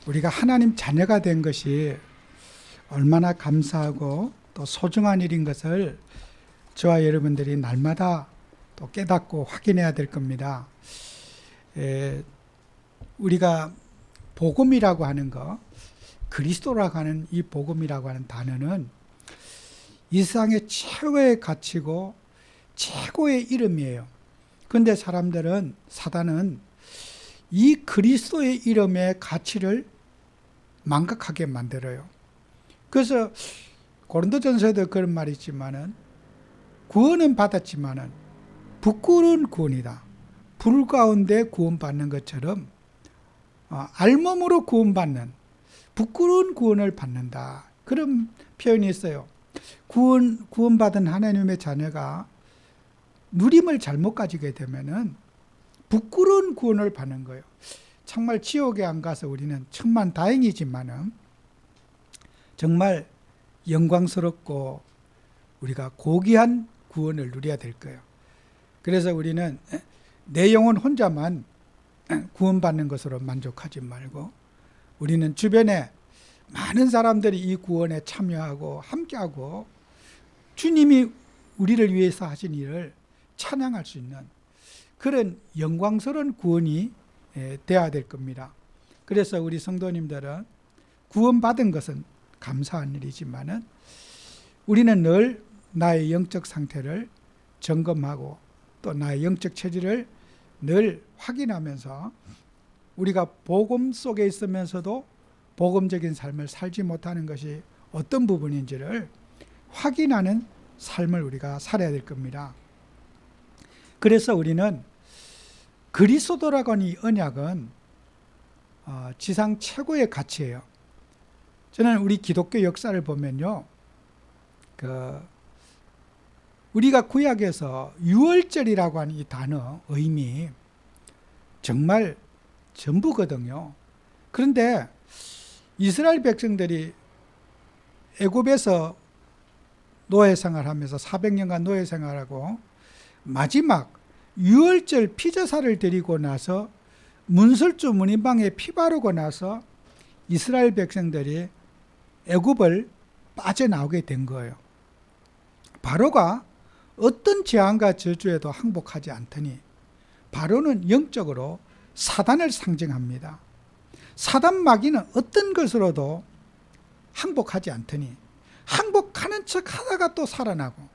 우리가 하나님 자녀가 된 것이 얼마나 감사하고 또 소중한 일인 것을 저와 여러분들이 날마다 또 깨닫고 확인해야 될 겁니다. 우리가 복음이라고 하는 거, 그리스도라고 하는 이 복음이라고 하는 단어는 이 세상의 최고의 가치고 최고의 이름이에요. 그런데 사단은 이 그리스도의 이름의 가치를 망각하게 만들어요. 그래서 고린도전서에도 그런 말이 있지만은 구원은 받았지만은 부끄러운 구원이다. 불 가운데 구원받는 것처럼 알몸으로 구원받는 부끄러운 구원을 받는다. 그런 표현이 있어요. 구원받은 하나님의 자녀가 누림을 잘못 가지게 되면은 부끄러운 구원을 받는 거예요. 정말 지옥에 안 가서 우리는 천만 다행이지만은 정말 영광스럽고 우리가 고귀한 구원을 누려야 될 거예요. 그래서 우리는 내 영혼 혼자만 구원받는 것으로 만족하지 말고 우리는 주변에 많은 사람들이 이 구원에 참여하고 함께하고 주님이 우리를 위해서 하신 일을 찬양할 수 있는 그런 영광스러운 구원이 되어야 될 겁니다. 그래서 우리 성도님들은 구원받은 것은 감사한 일이지만은 우리는 늘 나의 영적 상태를 점검하고 또 나의 영적 체질을 늘 확인하면서 우리가 복음 속에 있으면서도 복음적인 삶을 살지 못하는 것이 어떤 부분인지를 확인하는 삶을 우리가 살아야 될 겁니다. 그래서 우리는 그리스도라고 하는 이 언약은 지상 최고의 가치예요. 저는 우리 기독교 역사를 보면요, 우리가 구약에서 유월절이라고 하는 이 단어 의미 정말 전부거든요. 그런데 이스라엘 백성들이 애굽에서 노예 생활하면서 400년간 노예 생활하고 마지막 유월절 피제사를 드리고 나서 문설주 문인방에 피 바르고 나서 이스라엘 백성들이 애굽을 빠져나오게 된 거예요. 바로가 어떤 재앙과 저주에도 항복하지 않더니 바로는 영적으로 사단을 상징합니다. 사단 마귀는 어떤 것으로도 항복하지 않더니 항복하는 척 하다가 또 살아나고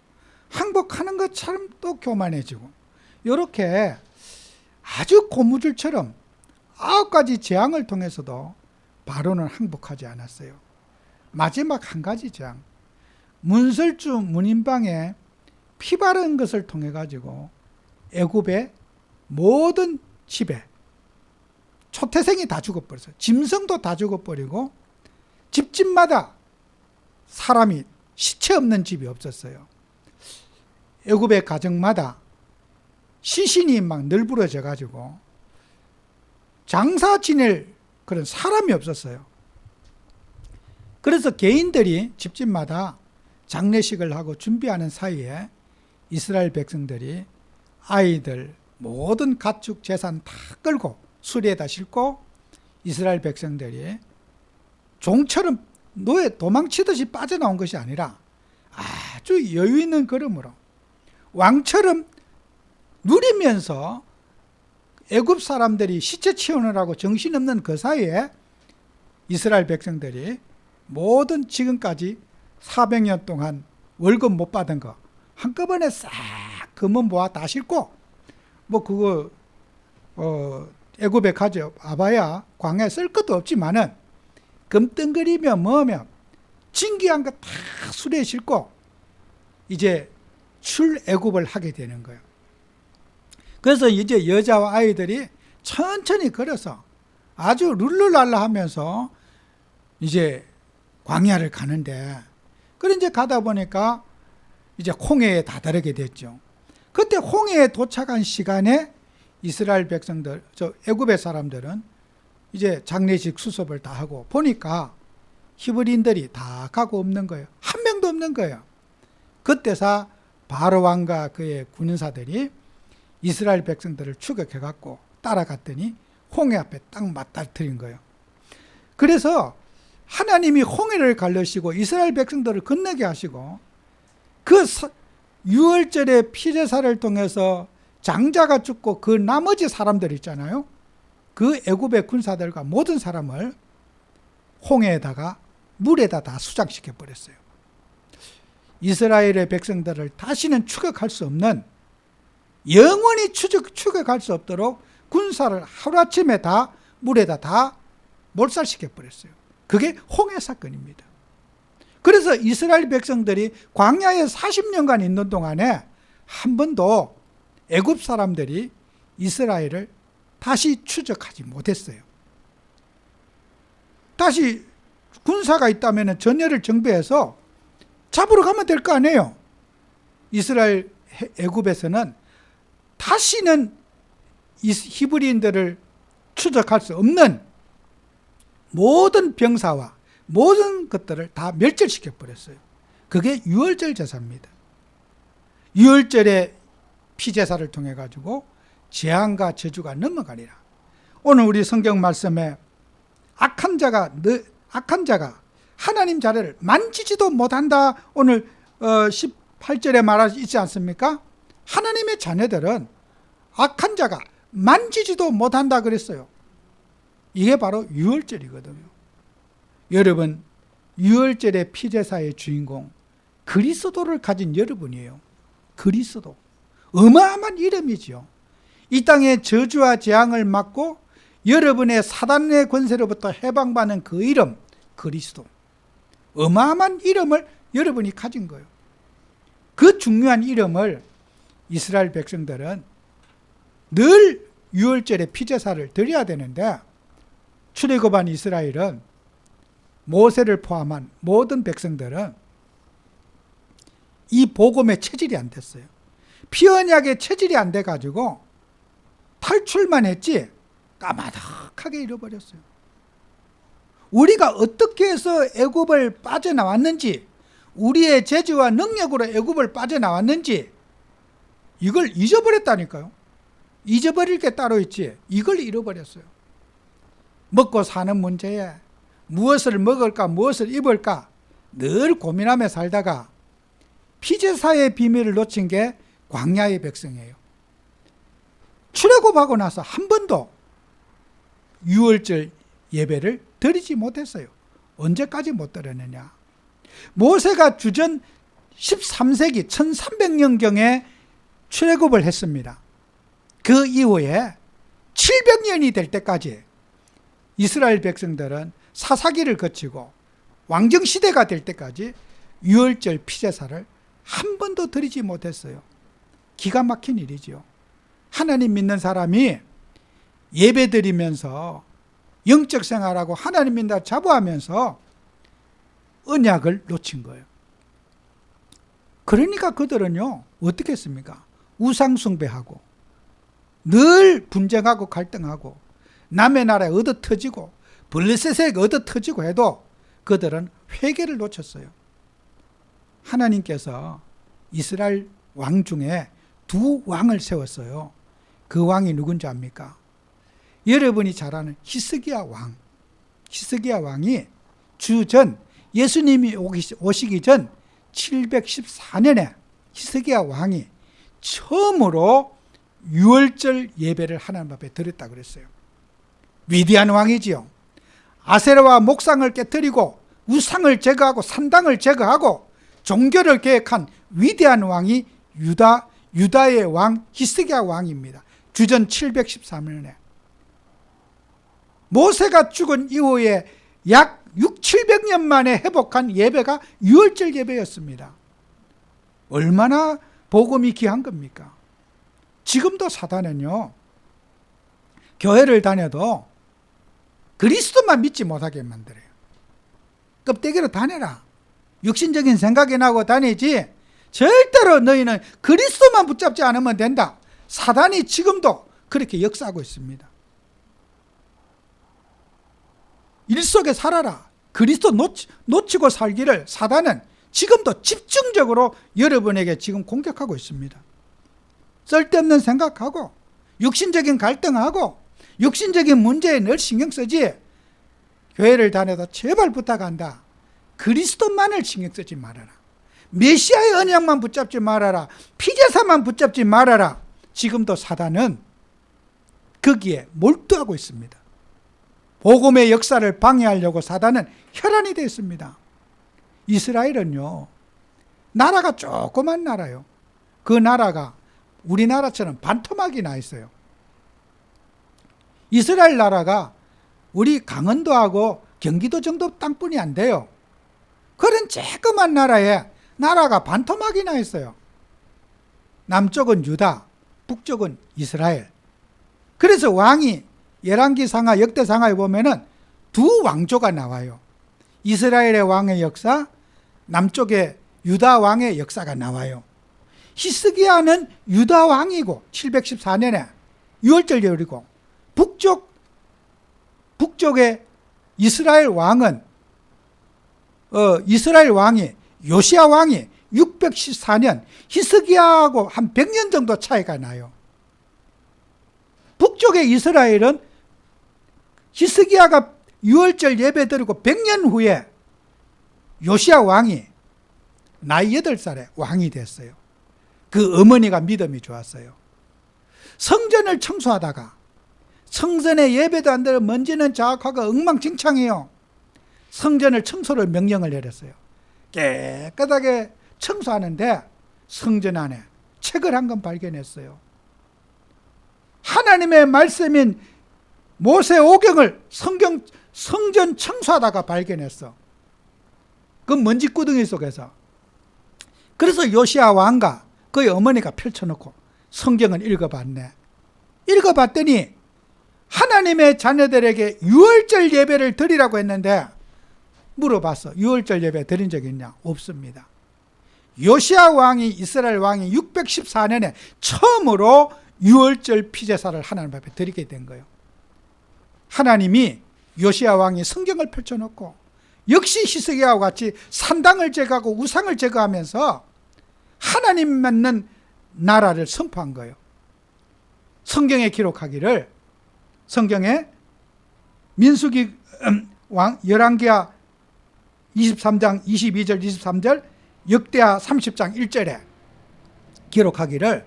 항복하는 것처럼 또 교만해지고 이렇게 아주 고무줄처럼 9가지 재앙을 통해서도 바로는 항복하지 않았어요. 마지막 한 가지 재앙, 문설주 문인방에 피 바른 것을 통해 가지고 애굽의 모든 집에 초태생이 다 죽어버렸어요. 짐승도 다 죽어버리고 집집마다 사람이 시체 없는 집이 없었어요. 애굽의 가정마다 시신이 막 널브러져 가지고 장사 지낼 그런 사람이 없었어요. 그래서 개인들이 집집마다 장례식을 하고 준비하는 사이에 이스라엘 백성들이 아이들 모든 가축 재산 다 끌고 수레에다 싣고 이스라엘 백성들이 종처럼 노예 도망치듯이 빠져나온 것이 아니라 아주 여유 있는 걸음으로 왕처럼 누리면서 애굽 사람들이 시체 치우느라고 정신없는 그 사이에 이스라엘 백성들이 모든 지금까지 400년 동안 월급 못 받은 거 한꺼번에 싹 금은 모아 다 싣고 애굽에 가져 아바야 광야에 쓸 것도 없지만은 금덩거리며 뭐며 진귀한 거 다 수레에 싣고 이제 출애굽을 하게 되는 거예요. 그래서 이제 여자와 아이들이 천천히 걸어서 아주 룰루랄라 하면서 이제 광야를 가는데, 그래 이제 가다 보니까 이제 홍해에 다다르게 됐죠. 그때 홍해에 도착한 시간에 이스라엘 백성들, 애굽의 사람들은 이제 장례식 수습을 다 하고 보니까 히브리인들이 다 가고 없는 거예요. 한 명도 없는 거예요. 그때서 바로 왕과 그의 군사들이 이스라엘 백성들을 추격해갖고 따라갔더니 홍해 앞에 딱 맞닥뜨린 거예요. 그래서 하나님이 홍해를 갈르시고 이스라엘 백성들을 건너게 하시고 그 유월절의 피제사를 통해서 장자가 죽고 그 나머지 사람들 있잖아요. 그 애굽의 군사들과 모든 사람을 홍해에다가 물에다 다 수장시켜 버렸어요. 이스라엘의 백성들을 다시는 추격할 수 없는, 영원히 추격할 수 없도록 군사를 하루아침에 다 물에다 다 몰살시켜 버렸어요. 그게 홍해 사건입니다. 그래서 이스라엘 백성들이 광야에 40년간 있는 동안에 한 번도 애굽 사람들이 이스라엘을 다시 추적하지 못했어요. 다시 군사가 있다면 전열을 정비해서 잡으러 가면 될 거 아니에요. 이스라엘 애굽에서는 다시는 히브리인들을 추적할 수 없는 모든 병사와 모든 것들을 다 멸절시켜 버렸어요. 그게 유월절 제사입니다. 유월절의 피제사를 통해 가지고 재앙과 저주가 넘어가리라. 오늘 우리 성경 말씀에 악한 자가 하나님 자리를 만지지도 못한다. 오늘 18절에 말하지 않습니까? 하나님의 자녀들은 악한 자가 만지지도 못한다 그랬어요. 이게 바로 유월절이거든요. 여러분, 유월절의 피제사의 주인공 그리스도를 가진 여러분이에요. 그리스도. 어마어마한 이름이지요. 이 땅의 저주와 재앙을 막고 여러분의 사단의 권세로부터 해방받는 그 이름, 그리스도. 어마어마한 이름을 여러분이 가진 거예요. 그 중요한 이름을 이스라엘 백성들은 늘 유월절에 피제사를 드려야 되는데, 출애굽한 이스라엘은, 모세를 포함한 모든 백성들은 이 복음에 체질이 안 됐어요. 피언약에 체질이 안 돼가지고 탈출만 했지 까마득하게 잃어버렸어요. 우리가 어떻게 해서 애굽을 빠져나왔는지, 우리의 재주와 능력으로 애굽을 빠져나왔는지 이걸 잊어버렸다니까요. 잊어버릴 게 따로 있지 이걸 잃어버렸어요. 먹고 사는 문제에 무엇을 먹을까 무엇을 입을까 늘 고민하며 살다가 피제사의 비밀을 놓친 게 광야의 백성이에요. 출애굽하고 나서 한 번도 유월절 예배를 드리지 못했어요. 언제까지 못 드렸느냐? 모세가 주전 13세기 1300년경에 출애굽을 했습니다. 그 이후에 700년이 될 때까지 이스라엘 백성들은 사사기를 거치고 왕정시대가 될 때까지 유월절 피제사를 한 번도 드리지 못했어요. 기가 막힌 일이죠. 하나님 믿는 사람이 예배 드리면서 영적 생활하고 하나님 믿는다 자부하면서 언약을 놓친 거예요. 그러니까 그들은요 어떻게 했습니까? 우상 숭배하고 늘 분쟁하고 갈등하고 남의 나라에 얻어터지고 블레셋에게 얻어터지고 해도 그들은 회개를 놓쳤어요. 하나님께서 이스라엘 왕 중에 두 왕을 세웠어요. 그 왕이 누군지 압니까? 여러분이 잘 아는 히스기야 왕. 히스기야 왕이 주전 예수님이 오시기 전 714년에 히스기야 왕이 처음으로 유월절 예배를 하나님 앞에 드렸다 그랬어요. 위대한 왕이지요. 아세라와 목상을 깨뜨리고 우상을 제거하고 산당을 제거하고 종교를 개혁한 위대한 왕이 유다의 왕 히스기야 왕입니다. 주전 713년에 모세가 죽은 이후에 약 600-700년 만에 회복한 예배가 유월절 예배였습니다. 얼마나 복음이 귀한 겁니까? 지금도 사단은요 교회를 다녀도 그리스도만 믿지 못하게 만들어요. 껍데기로 다녀라. 육신적인 생각이 나고 다니지 절대로 너희는 그리스도만 붙잡지 않으면 된다. 사단이 지금도 그렇게 역사하고 있습니다. 일 속에 살아라. 그리스도 놓치고 살기를 사단은 지금도 집중적으로 여러분에게 지금 공격하고 있습니다. 쓸데없는 생각하고 육신적인 갈등하고 육신적인 문제에 늘 신경 쓰지 교회를 다녀도 제발 부탁한다. 그리스도만을 신경 쓰지 말아라. 메시아의 언약만 붙잡지 말아라. 피제사만 붙잡지 말아라. 지금도 사단은 거기에 몰두하고 있습니다. 복음의 역사를 방해하려고 사단은 혈안이 되어 있습니다. 이스라엘은요, 나라가 조그만 나라요. 그 나라가 우리나라처럼 반토막이 나 있어요. 이스라엘 나라가 우리 강원도하고 경기도 정도 땅뿐이 안 돼요. 그런 조그만 나라에 나라가 반토막이 나 있어요. 남쪽은 유다, 북쪽은 이스라엘. 그래서 왕이 열왕기상하, 역대상하에 보면은 두 왕조가 나와요. 이스라엘의 왕의 역사, 남쪽의 유다 왕의 역사가 나와요. 히스기야는 유다 왕이고 714년에 유월절 열이고, 북쪽의 이스라엘 왕은 이스라엘 왕이 요시야 왕이 614년, 히스기야하고 한 100년 정도 차이가 나요. 북쪽의 이스라엘은 히스기야가 유월절 예배 드리고 100년 후에 요시야 왕이 나이 8살에 왕이 됐어요. 그 어머니가 믿음이 좋았어요. 성전을 청소하다가 성전에 예배도 안 되는 먼지는 자악하고 엉망진창이에요. 성전을 청소를 명령을 내렸어요. 깨끗하게 청소하는데 성전 안에 책을 한 권 발견했어요. 하나님의 말씀인 모세오경을 성전 청소하다가 발견했어. 그 먼지구덩이 속에서. 그래서 요시야 왕과 그의 어머니가 펼쳐놓고 성경을 읽어봤네. 읽어봤더니 하나님의 자녀들에게 유월절 예배를 드리라고 했는데 물어봤어. 유월절 예배 드린 적이 있냐? 없습니다. 요시야 왕이, 이스라엘 왕이 614년에 처음으로 유월절 피제사를 하나님 앞에 드리게 된 거예요. 하나님이 요시야 왕이 성경을 펼쳐놓고 역시 히스기야와 같이 산당을 제거하고 우상을 제거하면서 하나님 맞는 나라를 선포한 거예요. 성경에 기록하기를, 성경에 민수기 열왕기하 23장 22절 23절, 역대하 30장 1절에 기록하기를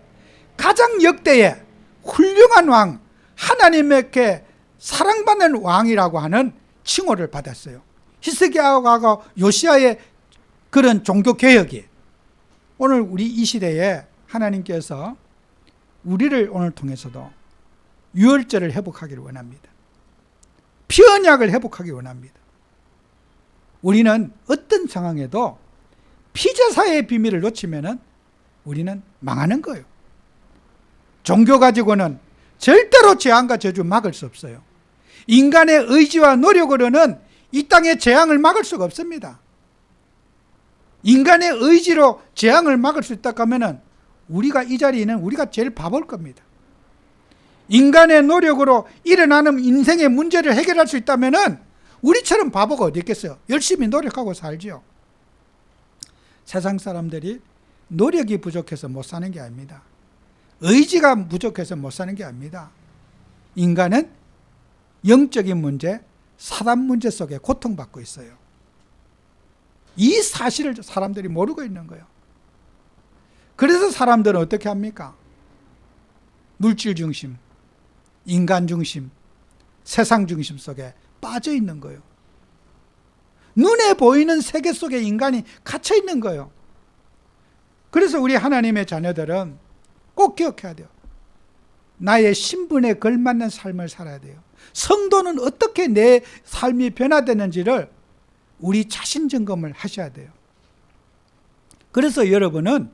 가장 역대의 훌륭한 왕, 하나님께 사랑받는 왕이라고 하는 칭호를 받았어요. 히스기야하고 요시야의 그런 종교개혁이 오늘 우리 이 시대에 하나님께서 우리를 오늘 통해서도 유월절을 회복하기를 원합니다. 피언약을 회복하기 원합니다. 우리는 어떤 상황에도 피제사의 비밀을 놓치면은 우리는 망하는 거예요. 종교 가지고는 절대로 재앙과 저주 막을 수 없어요. 인간의 의지와 노력으로는 이 땅의 재앙을 막을 수가 없습니다. 인간의 의지로 재앙을 막을 수 있다고 하면은 우리가 이 자리에 있는 우리가 제일 바보일 겁니다. 인간의 노력으로 일어나는 인생의 문제를 해결할 수 있다면은 우리처럼 바보가 어디 있겠어요? 열심히 노력하고 살지요. 세상 사람들이 노력이 부족해서 못 사는 게 아닙니다. 의지가 부족해서 못 사는 게 아닙니다. 인간은 영적인 문제, 사단 문제 속에 고통받고 있어요. 이 사실을 사람들이 모르고 있는 거예요. 그래서 사람들은 어떻게 합니까? 물질 중심, 인간 중심, 세상 중심 속에 빠져 있는 거예요. 눈에 보이는 세계 속에 인간이 갇혀 있는 거예요. 그래서 우리 하나님의 자녀들은 꼭 기억해야 돼요. 나의 신분에 걸맞는 삶을 살아야 돼요. 성도는 어떻게 내 삶이 변화되는지를 우리 자신 점검을 하셔야 돼요. 그래서 여러분은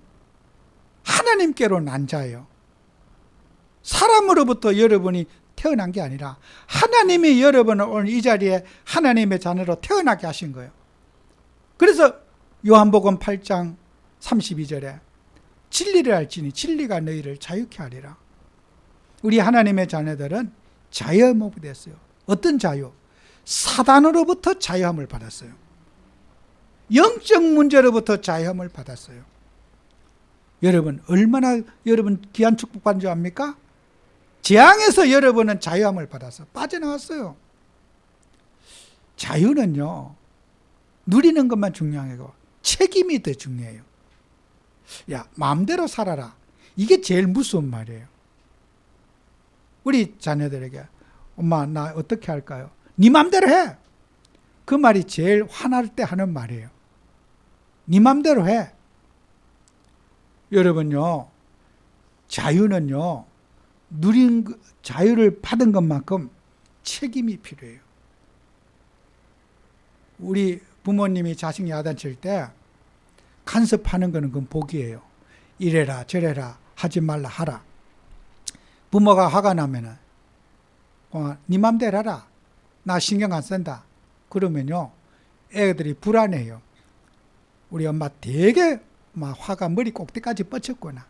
하나님께로 난 자예요. 사람으로부터 여러분이 태어난 게 아니라 하나님이 여러분을 오늘 이 자리에 하나님의 자녀로 태어나게 하신 거예요. 그래서 요한복음 8장 32절에 진리를 알지니 진리가 너희를 자유케 하리라. 우리 하나님의 자녀들은 자유함을 됐어요. 어떤 자유? 사단으로부터 자유함을 받았어요. 영적 문제로부터 자유함을 받았어요. 여러분 얼마나 여러분 귀한 축복받은 줄 압니까? 재앙에서 여러분은 자유함을 받아서 빠져나왔어요. 자유는요, 누리는 것만 중요한 거고 책임이 더 중요해요. 야, 마음대로 살아라. 이게 제일 무서운 말이에요. 우리 자녀들에게 엄마 나 어떻게 할까요? 네 마음대로 해. 그 말이 제일 화날 때 하는 말이에요. 네 마음대로 해. 여러분요, 자유는요, 자유를 받은 것만큼 책임이 필요해요. 우리 부모님이 자식 야단칠 때 간섭하는 거는 그건 복이에요. 이래라 저래라 하지 말라 하라. 부모가 화가 나면은 네 맘대로 하라. 나 신경 안 쓴다. 그러면요, 애들이 불안해요. 우리 엄마 되게 막 화가 머리 꼭대기까지 뻗쳤구나.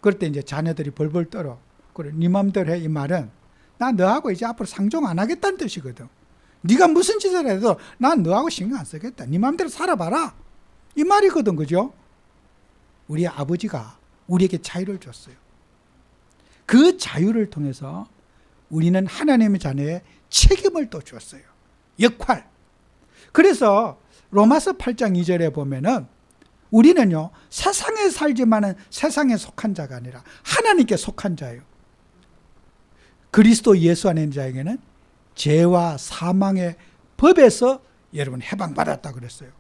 그럴 때 이제 자녀들이 벌벌 떨어. 그래, 네 맘대로 해. 이 말은 나 너하고 이제 앞으로 상종 안 하겠다는 뜻이거든. 네가 무슨 짓을 해도 난 너하고 신경 안 쓰겠다. 네 맘대로 살아봐라. 이 말이거든, 그죠? 우리 아버지가 우리에게 자유를 줬어요. 그 자유를 통해서 우리는 하나님의 자녀의 책임을 또 줬어요. 역할. 그래서 로마서 8장 2절에 보면은 우리는요, 세상에 살지만은 세상에 속한 자가 아니라 하나님께 속한 자예요. 그리스도 예수 안에 있는 자에게는 죄와 사망의 법에서 여러분 해방받았다 그랬어요.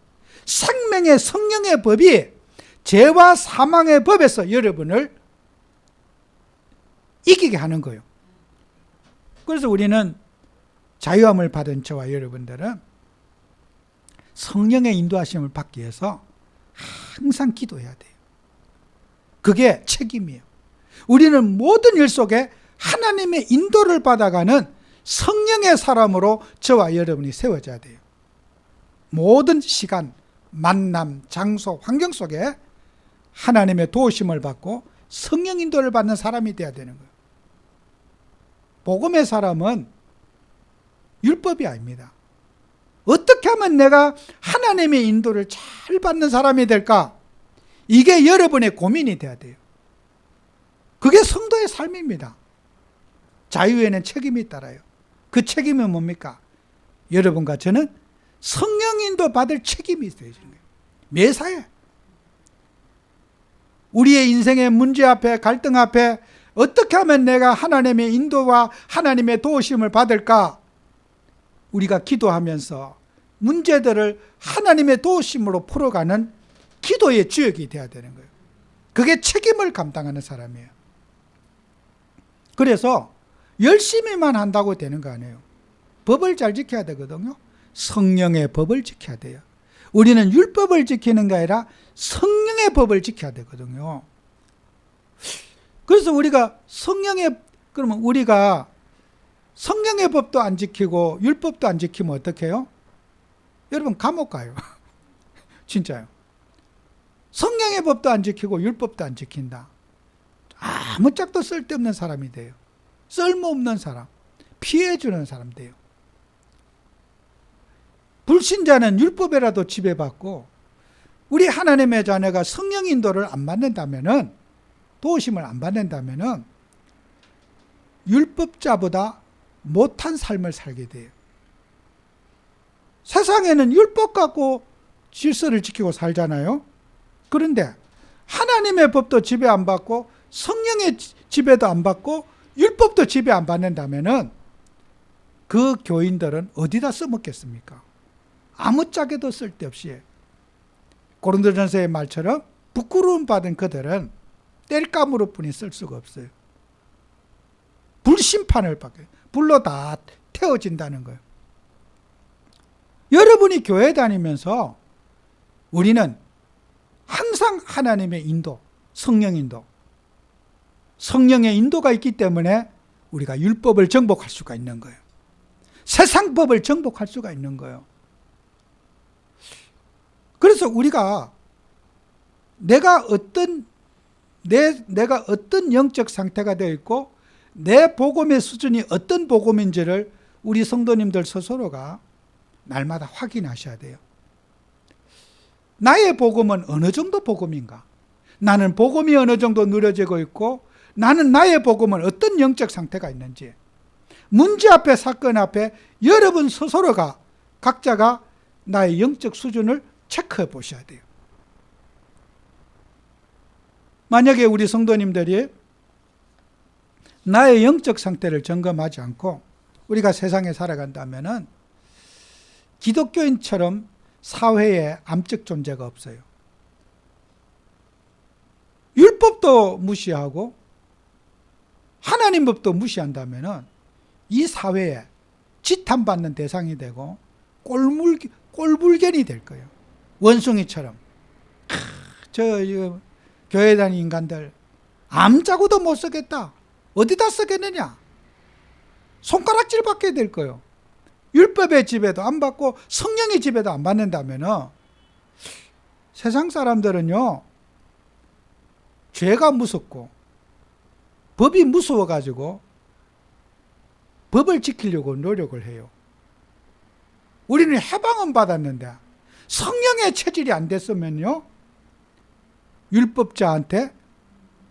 생명의 성령의 법이 죄와 사망의 법에서 여러분을 이기게 하는 거예요. 그래서 우리는 자유함을 받은 저와 여러분들은 성령의 인도하심을 받기 위해서 항상 기도해야 돼요. 그게 책임이에요. 우리는 모든 일 속에 하나님의 인도를 받아가는 성령의 사람으로 저와 여러분이 세워져야 돼요. 모든 시간, 만남, 장소, 환경 속에 하나님의 도우심을 받고 성령 인도를 받는 사람이 돼야 되는 거예요. 복음의 사람은 율법이 아닙니다. 어떻게 하면 내가 하나님의 인도를 잘 받는 사람이 될까? 이게 여러분의 고민이 돼야 돼요. 그게 성도의 삶입니다. 자유에는 책임이 따라요. 그 책임은 뭡니까? 여러분과 저는 성령 인도 받을 책임이 있어야 되는 거예요. 매사에. 우리의 인생의 문제 앞에, 갈등 앞에 어떻게 하면 내가 하나님의 인도와 하나님의 도우심을 받을까? 우리가 기도하면서 문제들을 하나님의 도우심으로 풀어가는 기도의 주역이 되어야 되는 거예요. 그게 책임을 감당하는 사람이에요. 그래서 열심히만 한다고 되는 거 아니에요. 법을 잘 지켜야 되거든요. 성령의 법을 지켜야 돼요. 우리는 율법을 지키는 게 아니라 성령의 법을 지켜야 되거든요. 그래서 그러면 우리가 성령의 법도 안 지키고 율법도 안 지키면 어떻게 해요? 여러분 감옥 가요. 진짜요. 성령의 법도 안 지키고 율법도 안 지킨다. 아무 짝도 쓸데없는 사람이 돼요. 쓸모없는 사람, 피해주는 사람 돼요. 불신자는 율법에라도 지배받고 우리 하나님의 자녀가 성령 인도를 안 받는다면은, 도우심을 안 받는다면은 율법자보다 못한 삶을 살게 돼요. 세상에는 율법 갖고 질서를 지키고 살잖아요. 그런데 하나님의 법도 지배 안 받고 성령의 지배도 안 받고 율법도 지배 안 받는다면은 그 교인들은 어디다 써먹겠습니까? 아무짝에도 쓸데없이. 고린도전서의 말처럼 부끄러움 받은 그들은 땔감으로 뿐이 쓸 수가 없어요. 불심판을 받게, 불로 다 태워진다는 거예요. 여러분이 교회 다니면서 우리는 항상 하나님의 인도, 성령 인도, 성령의 인도가 있기 때문에 우리가 율법을 정복할 수가 있는 거예요. 세상법을 정복할 수가 있는 거예요. 그래서 우리가 내가 어떤 영적 상태가 되어 있고 내 복음의 수준이 어떤 복음인지를 우리 성도님들 스스로가 날마다 확인하셔야 돼요. 나의 복음은 어느 정도 복음인가? 나는 복음이 어느 정도 누려지고 있고 나는 나의 복음은 어떤 영적 상태가 있는지, 문제 앞에, 사건 앞에 여러분 스스로가 각자가 나의 영적 수준을 체크해 보셔야 돼요. 만약에 우리 성도님들이 나의 영적 상태를 점검하지 않고 우리가 세상에 살아간다면은 기독교인처럼 사회에 암적 존재가 없어요. 율법도 무시하고 하나님 법도 무시한다면은 이 사회에 지탄받는 대상이 되고 꼴불견이 될 거예요. 원숭이처럼. 교회 다니는 인간들 암자고도 못 쓰겠다. 어디다 쓰겠느냐? 손가락질 받게 될 거예요. 율법의 지배도 안 받고 성령의 지배도 안 받는다면 세상 사람들은요, 죄가 무섭고 법이 무서워가지고 법을 지키려고 노력을 해요. 우리는 해방은 받았는데 성령의 체질이 안 됐으면요, 율법자한테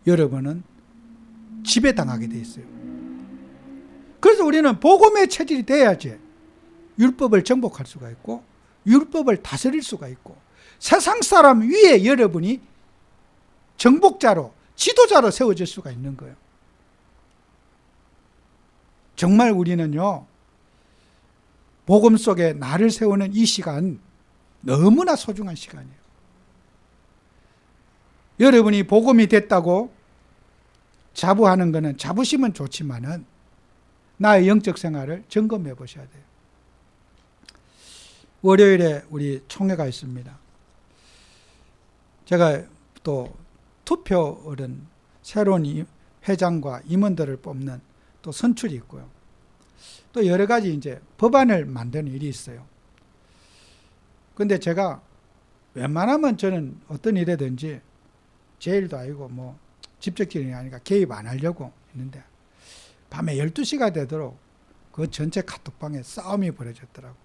여러분은 지배당하게 돼 있어요. 그래서 우리는 복음의 체질이 돼야지 율법을 정복할 수가 있고 율법을 다스릴 수가 있고 세상 사람 위에 여러분이 정복자로, 지도자로 세워질 수가 있는 거예요. 정말 우리는요, 복음 속에 나를 세우는 이 시간 너무나 소중한 시간이에요. 여러분이 복음이 됐다고 자부하는 것은 자부심은 좋지만은 나의 영적 생활을 점검해 보셔야 돼요. 월요일에 우리 총회가 있습니다. 제가 또 투표는 새로운 회장과 임원들을 뽑는 또 선출이 있고요. 또 여러 가지 이제 법안을 만드는 일이 있어요. 근데 제가 웬만하면 저는 어떤 일이든지 제 일도 아니고 뭐 직접적인 일이 아니까 개입 안 하려고 했는데 밤에 12시가 되도록 그 전체 카톡방에 싸움이 벌어졌더라고.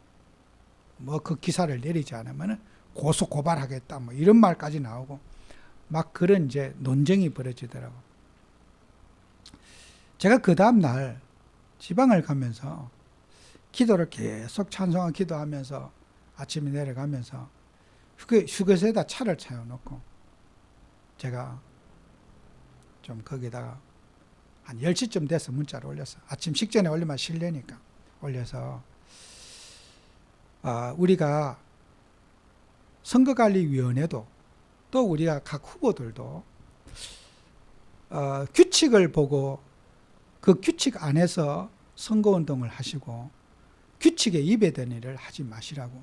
뭐 그 기사를 내리지 않으면 고소 고발하겠다 뭐 이런 말까지 나오고 막 그런 이제 논쟁이 벌어지더라고. 제가 그 다음날 지방을 가면서 기도를 계속 찬송하고 기도하면서 아침에 내려가면서 휴게소에다 차를 채워놓고 제가 좀 거기다가 한 10시쯤 돼서 문자를 올렸어. 아침 식전에 올리면 실례니까 올려서 우리가 선거관리위원회도 또 우리가 각 후보들도 규칙을 보고 그 규칙 안에서 선거운동을 하시고 규칙에 위배되는 일을 하지 마시라고.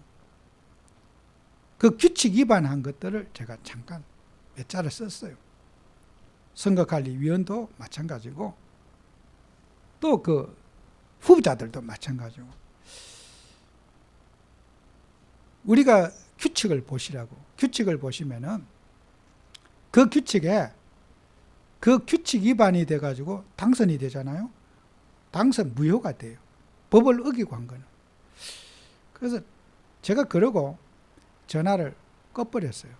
그 규칙 위반한 것들을 제가 잠깐 몇 자를 썼어요. 선거관리위원도 마찬가지고 또 그 후보자들도 마찬가지고 우리가 규칙을 보시라고. 규칙을 보시면은 그 규칙에 그 규칙 위반이 돼가지고 당선이 되잖아요. 당선 무효가 돼요. 법을 어기고 한 거는. 그래서 제가 그러고 전화를 꺼버렸어요.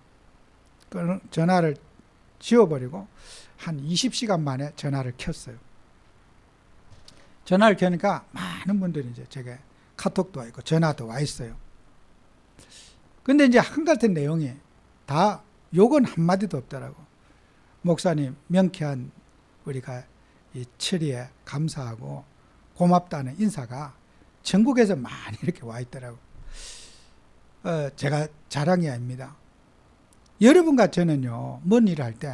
전화를 지워버리고 한 20시간 만에 전화를 켰어요. 전화를 켜니까 많은 분들이 이제 제게 카톡도 와 있고 전화도 와 있어요. 근데 이제 한 같은 내용이 다 욕은 한마디도 없더라고. 목사님, 명쾌한 우리가 이 처리에 감사하고 고맙다는 인사가 전국에서 많이 이렇게 와 있더라고. 제가 자랑이 아닙니다. 여러분과 저는요, 뭔 일을 할 때,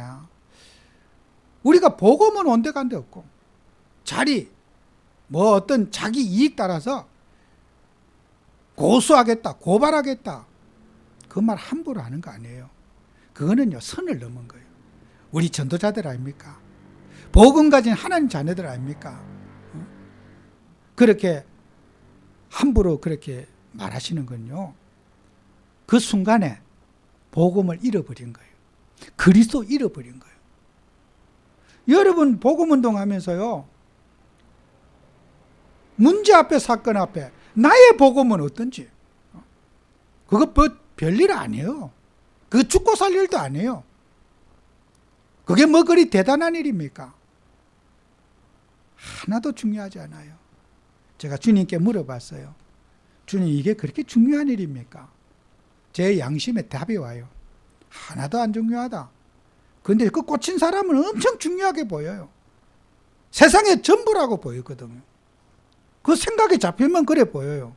우리가 복음은 온데간데 없고, 자리, 뭐 어떤 자기 이익 따라서 고소하겠다, 고발하겠다, 그 말 함부로 하는 거 아니에요. 그거는요, 선을 넘은 거예요. 우리 전도자들 아닙니까? 복음 가진 하나님 자녀들 아닙니까? 그렇게 함부로 그렇게 말하시는 건요, 그 순간에 복음을 잃어버린 거예요. 그리스도 잃어버린 거예요. 여러분 복음운동 하면서요, 문제 앞에 사건 앞에 나의 복음은 어떤지, 그거 별일 아니에요. 그거 죽고 살 일도 아니에요. 그게 뭐 그리 대단한 일입니까? 하나도 중요하지 않아요. 제가 주님께 물어봤어요. 주님, 이게 그렇게 중요한 일입니까? 제 양심에 답이 와요. 하나도 안 중요하다. 근데 그 꽂힌 사람은 엄청 중요하게 보여요. 세상의 전부라고 보이거든요. 그 생각이 잡히면 그래 보여요.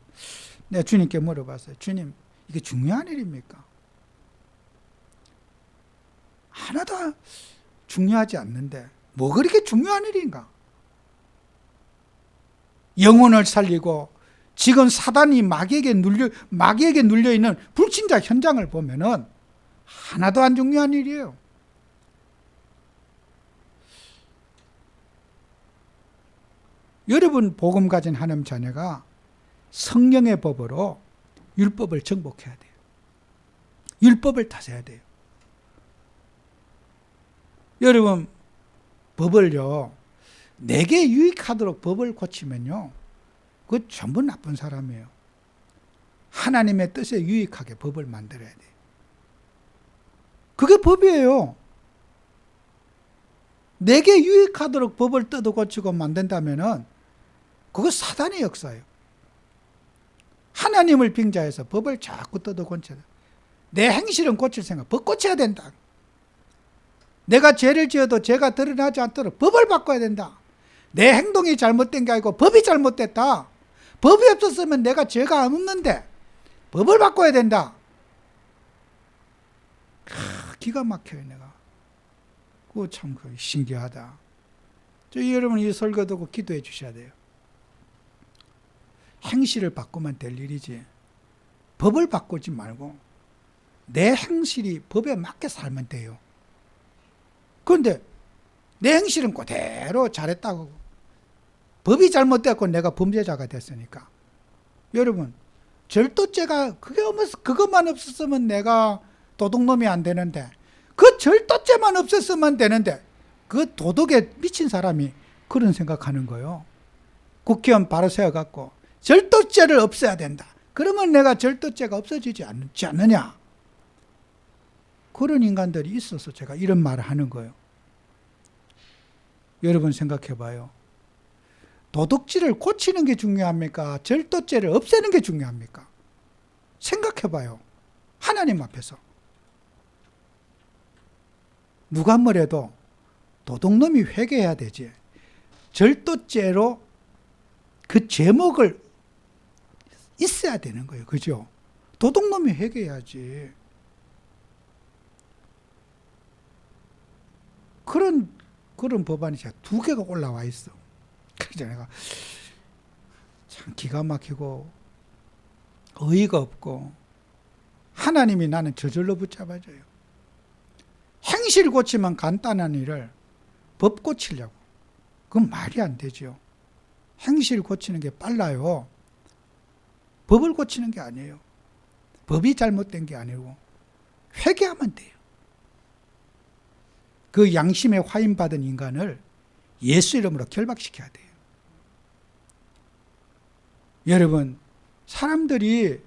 내가 주님께 물어봤어요. 주님, 이게 중요한 일입니까? 하나도 중요하지 않는데 뭐 그렇게 중요한 일인가? 영혼을 살리고 지금 사단이 마귀에게 눌려 있는 불신자 현장을 보면은 하나도 안 중요한 일이에요. 여러분 복음 가진 하나님 자녀가 성령의 법으로 율법을 정복해야 돼요. 율법을 다져야 돼요. 여러분 법을요, 내게 유익하도록 법을 고치면요, 그거 전부 나쁜 사람이에요. 하나님의 뜻에 유익하게 법을 만들어야 돼요. 그게 법이에요. 내게 유익하도록 법을 뜯어 고치고 만든다면은 그거 사단의 역사예요. 하나님을 빙자해서 법을 자꾸 뜯어 고쳐야 돼. 내 행실은 고칠 생각, 법 고쳐야 된다. 내가 죄를 지어도 죄가 드러나지 않도록 법을 바꿔야 된다. 내 행동이 잘못된 게 아니고 법이 잘못됐다. 법이 없었으면 내가 죄가 없는데 법을 바꿔야 된다. 기가 막혀요, 내가. 그거 참 신기하다. 저희 여러분 이 설교 듣고 기도해 주셔야 돼요. 행실을 바꾸면 될 일이지 법을 바꾸지 말고 내 행실이 법에 맞게 살면 돼요. 그런데 내 행실은 그대로 잘했다고, 법이 잘못됐고 내가 범죄자가 됐으니까. 여러분, 절도죄가 그것만 없었으면 내가 도둑놈이 안 되는데, 그 절도죄만 없었으면 되는데, 그 도덕에 미친 사람이 그런 생각하는 거예요. 국회의원 바로 세워갖고 절도죄를 없애야 된다. 그러면 내가 절도죄가 없어지지 않지 않느냐. 그런 인간들이 있어서 제가 이런 말을 하는 거예요. 여러분 생각해 봐요. 도둑질을 고치는 게 중요합니까? 절도죄를 없애는 게 중요합니까? 생각해 봐요. 하나님 앞에서. 누가 뭐래도 도둑놈이 회개해야 되지. 절도죄로 그 제목을 있어야 되는 거예요. 그죠? 도둑놈이 회개해야지. 그런 법안이 제가 2개가 올라와 있어. 그래서 내가 참 기가 막히고 어이가 없고, 하나님이 나는 저절로 붙잡아줘요. 행실 고치면 간단한 일을 법 고치려고. 그건 말이 안 되죠. 행실 고치는 게 빨라요. 법을 고치는 게 아니에요. 법이 잘못된 게 아니고 회개하면 돼요. 그 양심에 화인받은 인간을 예수 이름으로 결박시켜야 돼요. 여러분, 사람들이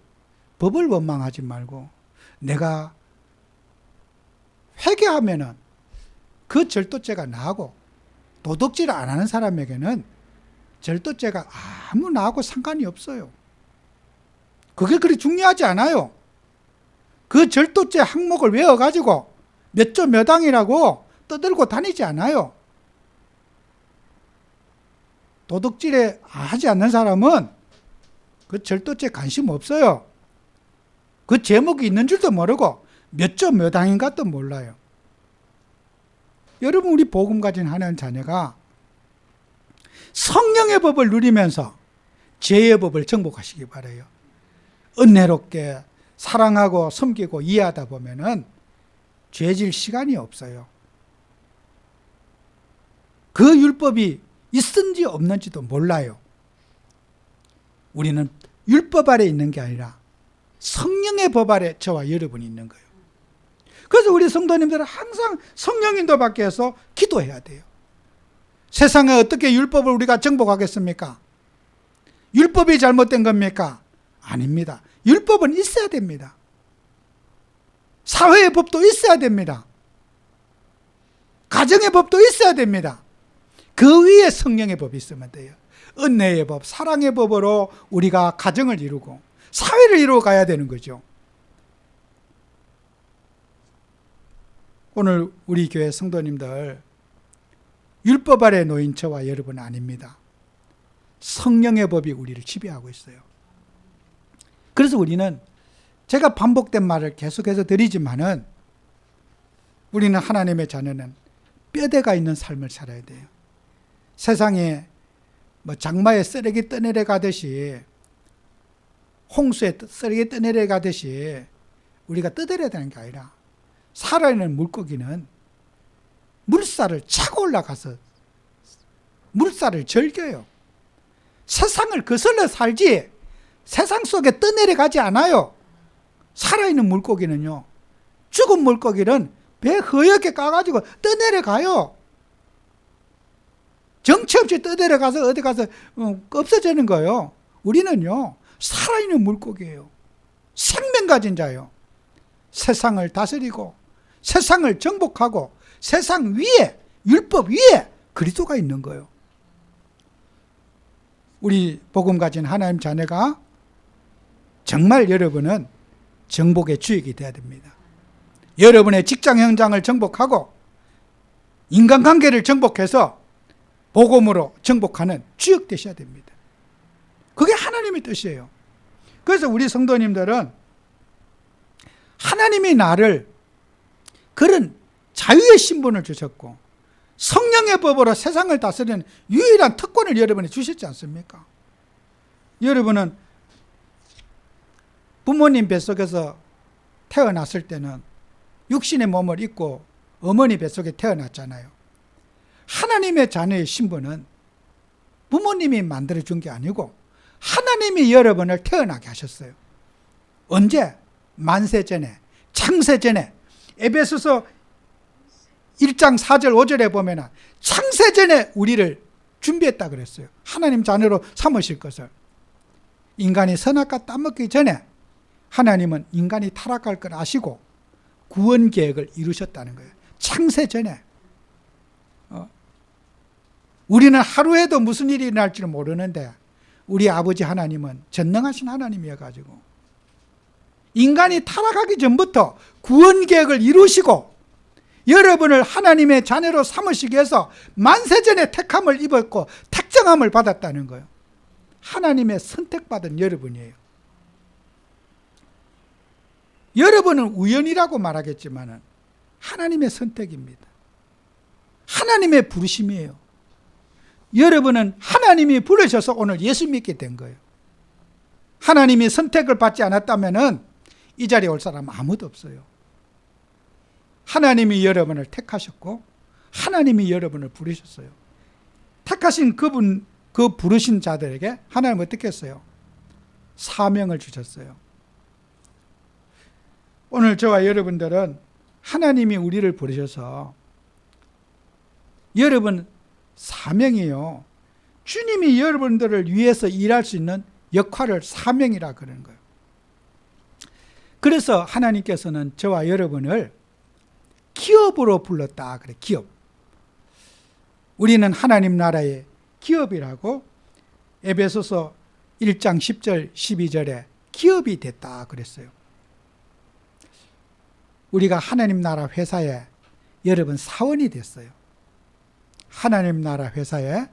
법을 원망하지 말고 내가 회개하면은 그 절도죄가 나하고, 도둑질 안 하는 사람에게는 절도죄가 아무 나하고 상관이 없어요. 그게 그리 중요하지 않아요. 그 절도죄 항목을 외워가지고 몇 조 몇 항이라고 떠들고 다니지 않아요. 도둑질에 하지 않는 사람은 그 절도죄 관심 없어요. 그 제목이 있는 줄도 모르고 몇 조 몇 항인가도 몰라요. 여러분, 우리 복음 가진 하나님 자녀가 성령의 법을 누리면서 죄의 법을 정복하시기 바라요. 은혜롭게 사랑하고 섬기고 이해하다 보면은 죄질 시간이 없어요. 그 율법이 있은지 없는지도 몰라요. 우리는 율법 아래 있는 게 아니라 성령의 법 아래 저와 여러분이 있는 거예요. 그래서 우리 성도님들은 항상 성령 인도 받기 위해서 기도해야 돼요. 세상에 어떻게 율법을 우리가 정복하겠습니까? 율법이 잘못된 겁니까? 아닙니다. 율법은 있어야 됩니다. 사회의 법도 있어야 됩니다. 가정의 법도 있어야 됩니다. 그 위에 성령의 법이 있으면 돼요. 은혜의 법, 사랑의 법으로 우리가 가정을 이루고 사회를 이루어 가야 되는 거죠. 오늘 우리 교회 성도님들, 율법 아래 놓인 저와 여러분 아닙니다. 성령의 법이 우리를 지배하고 있어요. 그래서 우리는, 제가 반복된 말을 계속해서 드리지만은, 우리는 하나님의 자녀는 뼈대가 있는 삶을 살아야 돼요. 세상에 장마에 쓰레기 떠내려 가듯이, 홍수에 쓰레기 떠내려 가듯이 우리가 떠들어야 되는 게 아니라, 살아있는 물고기는 물살을 차고 올라가서 물살을 즐겨요. 세상을 거슬러 살지 세상 속에 떠내려가지 않아요. 살아있는 물고기는요, 죽은 물고기는 배 허옇게 까가지고 떠내려가요. 정처 없이 떠내려가서 어디 가서 없어지는 거예요. 우리는요, 살아있는 물고기예요. 생명 가진 자예요. 세상을 다스리고 세상을 정복하고 세상 위에, 율법 위에 그리스도가 있는 거예요. 우리 복음 가진 하나님 자녀가 정말 여러분은 정복의 주역이 되어야 됩니다. 여러분의 직장 현장을 정복하고 인간관계를 정복해서 복음으로 정복하는 주역 되셔야 됩니다. 그게 하나님의 뜻이에요. 그래서 우리 성도님들은 하나님이 나를 그런 자유의 신분을 주셨고 성령의 법으로 세상을 다스리는 유일한 특권을 여러분이 주셨지 않습니까? 여러분은 부모님 뱃속에서 태어났을 때는 육신의 몸을 입고 어머니 뱃속에 태어났잖아요. 하나님의 자녀의 신분은 부모님이 만들어준 게 아니고 하나님이 여러분을 태어나게 하셨어요. 언제? 만세 전에, 창세 전에. 에베소서 1장 4절 5절에 보면 창세 전에 우리를 준비했다 그랬어요. 하나님 자녀로 삼으실 것을. 인간이 선악과 따먹기 전에 하나님은 인간이 타락할 걸 아시고 구원 계획을 이루셨다는 거예요. 창세 전에. 우리는 하루에도 무슨 일이 일어날지는 모르는데 우리 아버지 하나님은 전능하신 하나님이어가지고 인간이 타락하기 전부터 구원 계획을 이루시고 여러분을 하나님의 자녀로 삼으시기 위해서 만세전에 택함을 입었고 택정함을 받았다는 거예요. 하나님의 선택받은 여러분이에요. 여러분은 우연이라고 말하겠지만 하나님의 선택입니다. 하나님의 부르심이에요. 여러분은 하나님이 부르셔서 오늘 예수 믿게 된 거예요. 하나님이 선택을 받지 않았다면 이 자리에 올 사람은 아무도 없어요. 하나님이 여러분을 택하셨고 하나님이 여러분을 부르셨어요. 택하신 그분, 그 부르신 자들에게 하나님은 어떻게 했어요? 사명을 주셨어요. 오늘 저와 여러분들은 하나님이 우리를 부르셔서 여러분 사명이요, 주님이 여러분들을 위해서 일할 수 있는 역할을 사명이라 그러는 거예요. 그래서 하나님께서는 저와 여러분을 기업으로 불렀다 그래. 기업. 우리는 하나님 나라의 기업이라고 에베소서 1장 10절 12절에 기업이 됐다 그랬어요. 우리가 하나님 나라 회사에 여러분 사원이 됐어요. 하나님 나라 회사에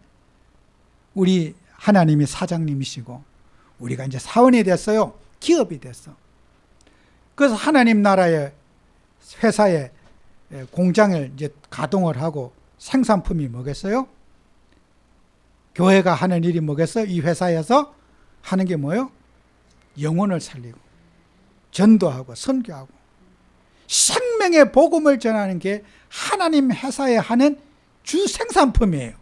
우리 하나님이 사장님이시고 우리가 이제 사원이 됐어요. 기업이 됐어. 그래서 하나님 나라의 회사에 공장을 이제 가동을 하고 생산품이 뭐겠어요? 교회가 하는 일이 뭐겠어요? 이 회사에서 하는 게 뭐예요? 영혼을 살리고 전도하고 선교하고 생명의 복음을 전하는 게 하나님 회사에 하는 주 생산품이에요.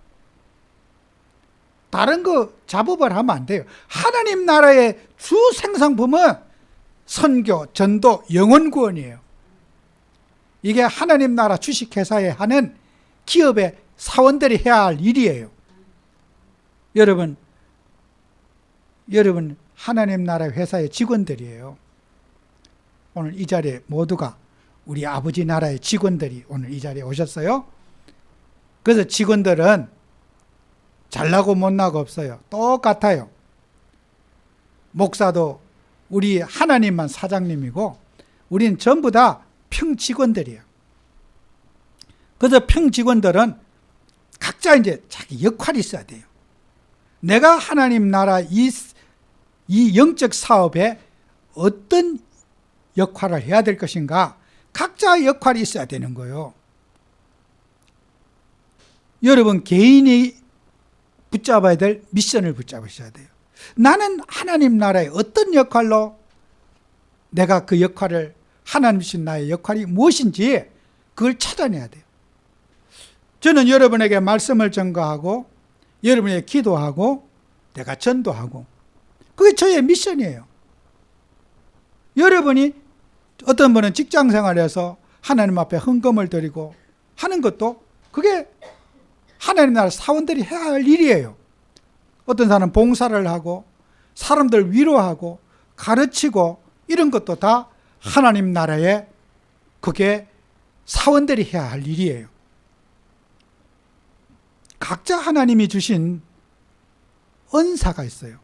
다른 거 작업을 하면 안 돼요. 하나님 나라의 주 생산품은 선교, 전도, 영혼 구원이에요. 이게 하나님 나라 주식회사에 하는 기업의 사원들이 해야 할 일이에요. 여러분 하나님 나라 회사의 직원들이에요. 오늘 이 자리에 모두가 우리 아버지 나라의 직원들이 오늘 이 자리에 오셨어요. 그래서 직원들은 잘나고 못나고 없어요. 똑같아요. 목사도 우리 하나님만 사장님이고 우리는 전부 다 평직원들이에요. 그래서 평직원들은 각자 이제 자기 역할이 있어야 돼요. 내가 하나님 나라 이 영적 사업에 어떤 역할을 해야 될 것인가, 각자의 역할이 있어야 되는 거예요. 여러분 개인이 붙잡아야 될 미션을 붙잡으셔야 돼요. 나는 하나님 나라의 어떤 역할로 내가 그 역할을, 하나님 주신 나의 역할이 무엇인지 그걸 찾아내야 돼요. 저는 여러분에게 말씀을 전가하고 여러분에게 기도하고 내가 전도하고, 그게 저의 미션이에요. 여러분이 어떤 분은 직장 생활에서 하나님 앞에 헌금을 드리고 하는 것도 그게 하나님 나라 사원들이 해야 할 일이에요. 어떤 사람은 봉사를 하고 사람들 위로하고 가르치고 이런 것도 다 하나님 나라에 그게 사원들이 해야 할 일이에요. 각자 하나님이 주신 은사가 있어요.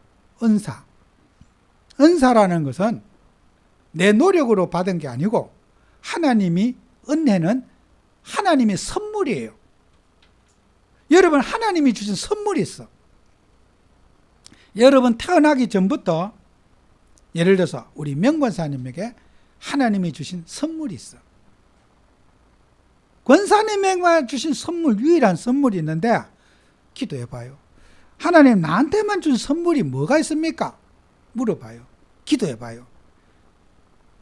은사라는 것은 내 노력으로 받은 게 아니고 하나님이, 은혜는 하나님의 선물이에요. 여러분 하나님이 주신 선물이 있어. 여러분 태어나기 전부터 예를 들어서 우리 명권사님에게 하나님이 주신 선물이 있어. 권사님에게 주신 선물, 유일한 선물이 있는데 기도해봐요. 하나님 나한테만 준 선물이 뭐가 있습니까? 물어봐요. 기도해봐요.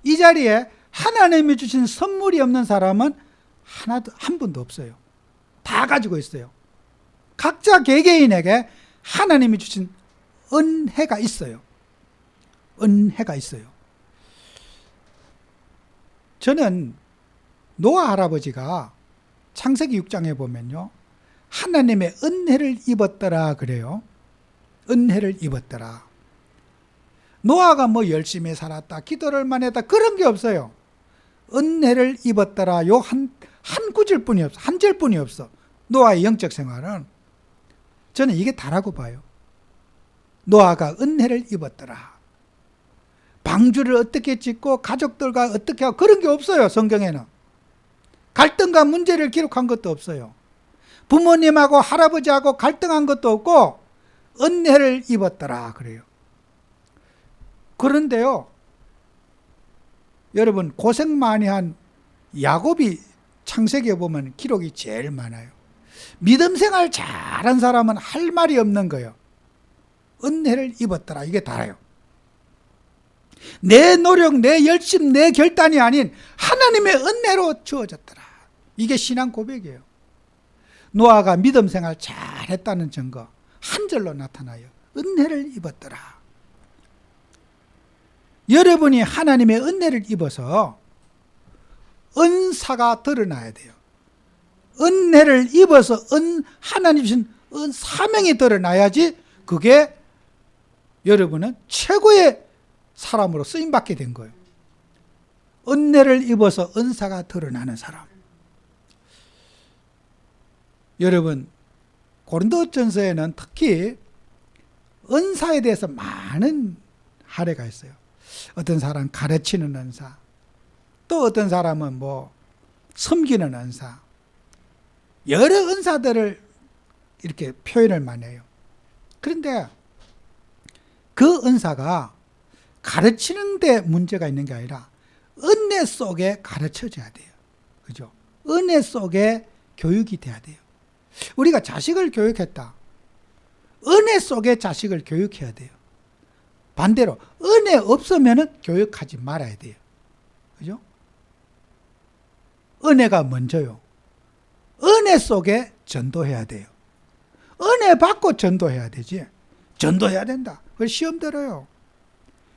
이 자리에 하나님이 주신 선물이 없는 사람은 한 분도 없어요. 다 가지고 있어요. 각자 개개인에게 하나님이 주신 은혜가 있어요. 은혜가 있어요. 저는 노아 할아버지가 창세기 6장에 보면요, 하나님의 은혜를 입었더라 그래요. 은혜를 입었더라. 노아가 뭐 열심히 살았다, 기도를 많이 했다, 그런 게 없어요. 은혜를 입었더라. 요 한 구절뿐이 없어. 한 절뿐이 없어. 노아의 영적 생활은. 저는 이게 다라고 봐요. 노아가 은혜를 입었더라. 방주를 어떻게 짓고 가족들과 어떻게 하고 그런 게 없어요. 성경에는. 갈등과 문제를 기록한 것도 없어요. 부모님하고 할아버지하고 갈등한 것도 없고 은혜를 입었더라 그래요. 그런데요, 여러분 고생 많이 한 야곱이 창세기에 보면 기록이 제일 많아요. 믿음 생활 잘한 사람은 할 말이 없는 거예요. 은혜를 입었더라, 이게 다라요. 내 노력, 내 열심, 내 결단이 아닌 하나님의 은혜로 주어졌더라. 이게 신앙 고백이에요. 노아가 믿음 생활 잘했다는 증거 한 절로 나타나요. 은혜를 입었더라. 여러분이 하나님의 은혜를 입어서 은사가 드러나야 돼요. 은혜를 입어서 하나님 주신 사명이 드러나야지 그게 여러분은 최고의 사람으로 쓰임받게 된 거예요. 은혜를 입어서 은사가 드러나는 사람. 여러분 고린도전서에는 특히 은사에 대해서 많은 할애가 있어요. 어떤 사람은 가르치는 은사, 또 어떤 사람은 뭐 섬기는 은사, 여러 은사들을 이렇게 표현을 많이 해요. 그런데 그 은사가 가르치는 데 문제가 있는 게 아니라 은혜 속에 가르쳐져야 돼요. 그죠? 은혜 속에 교육이 돼야 돼요. 우리가 자식을 교육했다. 은혜 속에 자식을 교육해야 돼요. 반대로 은혜 없으면 교육하지 말아야 돼요. 그죠? 은혜가 먼저요. 은혜 속에 전도해야 돼요. 은혜 받고 전도해야 되지. 전도해야 된다. 그걸 시험 들어요.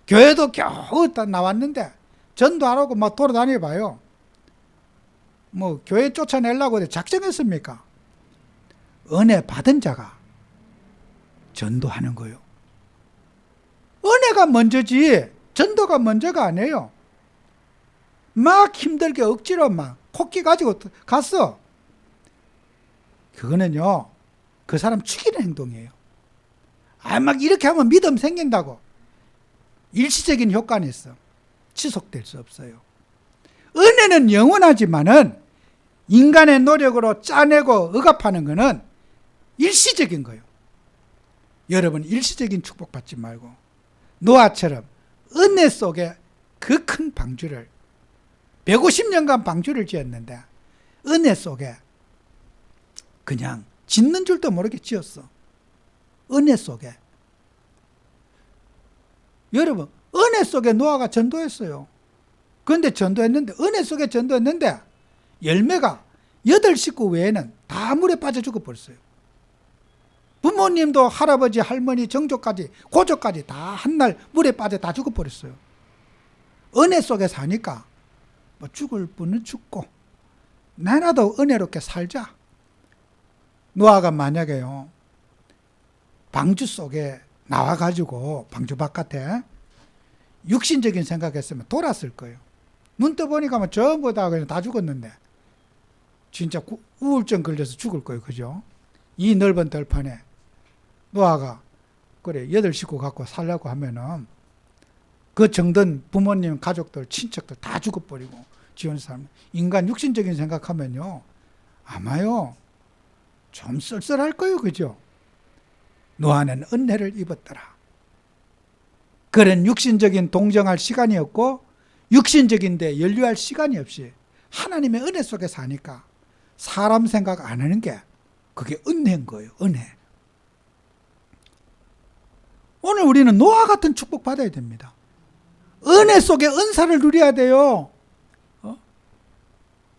교회도 겨우 나왔는데 전도하라고 막 돌아다녀 봐요. 뭐 교회 쫓아내려고 작정했습니까? 은혜 받은 자가 전도하는 거예요. 은혜가 먼저지 전도가 먼저가 아니에요. 막 힘들게 억지로 막 코끼 가지고 갔어. 그거는요, 그 사람 죽이는 행동이에요. 막 이렇게 하면 믿음 생긴다고. 일시적인 효과는 있어. 지속될 수 없어요. 은혜는 영원하지만은 인간의 노력으로 짜내고 억압하는 것은 일시적인 거예요. 여러분, 일시적인 축복 받지 말고 노아처럼 은혜 속에 그 큰 방주를 150년간 방주를 지었는데 은혜 속에 그냥 짓는 줄도 모르게 지었어. 은혜 속에. 여러분, 은혜 속에 노아가 전도했어요. 그런데 전도했는데, 은혜 속에 전도했는데 열매가 8식구 외에는 다 물에 빠져 죽어버렸어요. 부모님도 할아버지, 할머니, 정조까지, 고조까지 다 한날 물에 빠져 다 죽어버렸어요. 은혜 속에 사니까 뭐 죽을 분은 죽고 나라도 은혜롭게 살자. 노아가 만약에요, 방주 속에 나와가지고 방주 바깥에 육신적인 생각했으면 돌았을 거예요. 눈 떠보니까 뭐 전부 다 그냥 다 죽었는데 진짜 우울증 걸려서 죽을 거예요. 그죠? 이 넓은 들판에 노아가 그래 8식구 갖고 살려고 하면은 그 정든 부모님, 가족들, 친척들 다 죽어버리고 지원 사람, 인간 육신적인 생각하면요 아마요 좀 쓸쓸할 거예요. 그죠? 노아는 은혜를 입었더라. 그런 육신적인 동정할 시간이 없고 육신적인데 연루할 시간이 없이 하나님의 은혜 속에 사니까 사람 생각 안 하는 게 그게 은혜인 거예요. 은혜. 오늘 우리는 노아 같은 축복 받아야 됩니다. 은혜 속에 은사를 누려야 돼요.